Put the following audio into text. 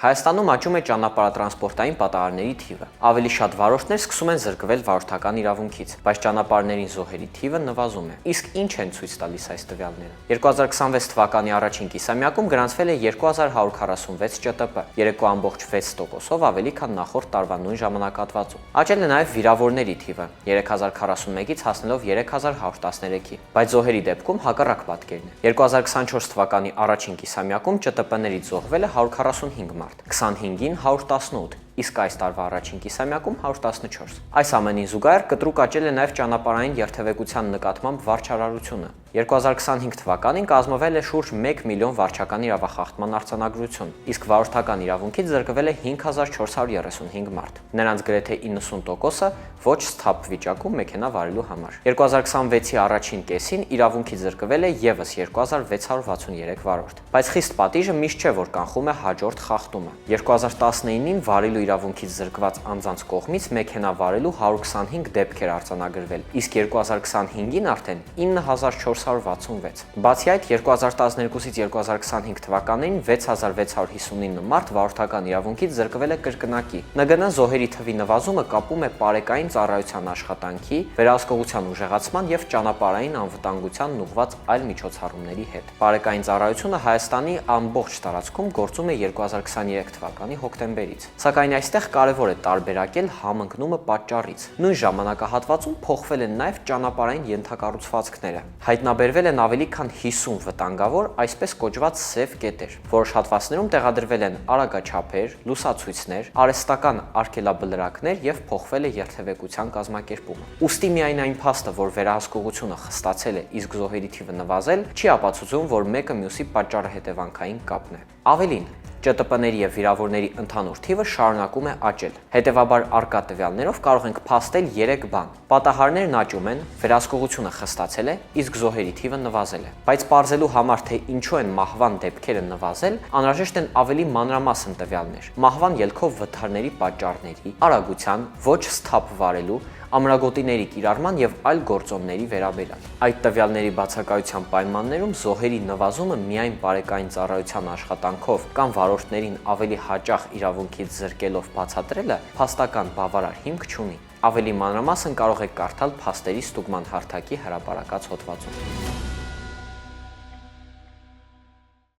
Հայաստանում աճում է ճանապարհատրանսպորտային պատահարների թիվը։ Ավելի շատ վարորդներ սկսում են զրկվել վարորդական իրավունքից, բայց ճանապարհներին զոհերի թիվը նվազում է։ Իսկ ինչ են ցույց տալիս այս տվյալները։ 2026 թվականի առաջին կիսամյակում գրանցվել է 2146 ՃՏՊ, 3.6%-ով ավելի քան նախորդ տարվա նույն ժամանակահատվածում։ Աճել է նաև վիրավորների թիվը՝ 3041-ից հասնելով 3113-ի, բայց զոհերի դեպքում հակառակ պատկերն է։ 2024 թվականի առաջին կիսամյակում ՃՏՊ-ներից զոհվել է 145 մարդ, 25-ին 118, իսկ այս տարվա առաջին կիսամյակում 114։ Այս ամենին զուգահեռ կտրուկ աճել է նաև ճանապարհային երթևեկության նկատմամբ վարչարարությունը։ 2025 թվականին կազմվել է շուրջ 1 միլիոն վարչական իրավախախտման արձանագրություն, իսկ վարորդական իրավունքից զրկվել է 5435 մարդ։ Նրանց գրեթե 90%-ը ոչ սթափ վիճակում մեքենա վարելու համար։ 2026-ի առաջին կեսին իրավունքից զրկվել է եւս 2663 վարորդ։ Բայց խիստ պատիժը միշտ չէ, որ կանխում է հաջորդ խախտումը։ 2019-ին վարելու իրավունքից զրկված անձանց կողմից մեքենա վարելու 125 դեպք էր արձանագրվել, իսկ 2025-ին արդեն 9466։ Բացի այդ, 2012-ից 2025 թվականներին 6659 մարդ վարորդական իրավունքից զրկվել է կրկնակի։ ՆԳՆ զոհերի թվի նվազումը կապում է պարեկային ծառայության աշխատանքի, վերահսկողության ուժեղացման եւ ճանապարհային անվտանգությանն ուղղված այլ միջոցառումների հետ։ Պարեկային ծառայությունը Հայաստանի ամբողջ տարածքում գործում է 2023 թվականի հոկտեմբերից։ Սակայն այստեղ կարևոր է տարբերակել համընկնումը պատճառից։ Նույն ժամանակահատվածում փոխվել են նաև ճանապարհային ենթակառուցվածքները։ Հայտնաբերվել են ավելի քան 50 վտանգավոր, այսպես կոչված սև կետեր։ Որոշ հատվածներում տեղադրվել են արագաչափեր, լուսացույցներ, արհեստական արգելաբլրակներ եւ փոխվել է երթևեկության կազմակերպումը։ Ուստի միայն այն փաստը, որ վերահսկողությունը խստացել է, իսկ զոհերի թիվը նվազել, չի ապացուցում, որ մեկը մյուսի պատճառահետևանքային կապն է։ Ավելին, ՃՏՊ-ների եւ վիրավորների ընդհանուր թիվը շարունակում է աճել։ Հետևաբար առկա տվյալներով կարող ենք փաստել 3 բան։ Պատահարներն աճում են, վերահսկողությունը խստացել է, իսկ զոհերի թիվը նվազել է։ Բայց պարզելու համար, թե ինչու են մահվան դեպքերը նվազել, անհրաժեշտ են ավելի մանրամասն տվյալներ։ Մահվան ելքով վթարների պատճառների, արագության, ոչ սթափ վարելու, ամրագոտիների կիրառման եւ այլ գործոնների վերաբերյալ։ Այդ տվյալների բացակայության պայմաններում զոհերի նվազումը միայն պարեկային ծառայության աշխատանքով կամ վարորդներին ավելի հաճախ իրավունքից զրկելով բացատրելը փաստական բավարար հիմք չունի։ Ավելի մանրամասն կարող եք կարդալ փաստերի ստուգման հարթակի հրապարակած հոդվածում։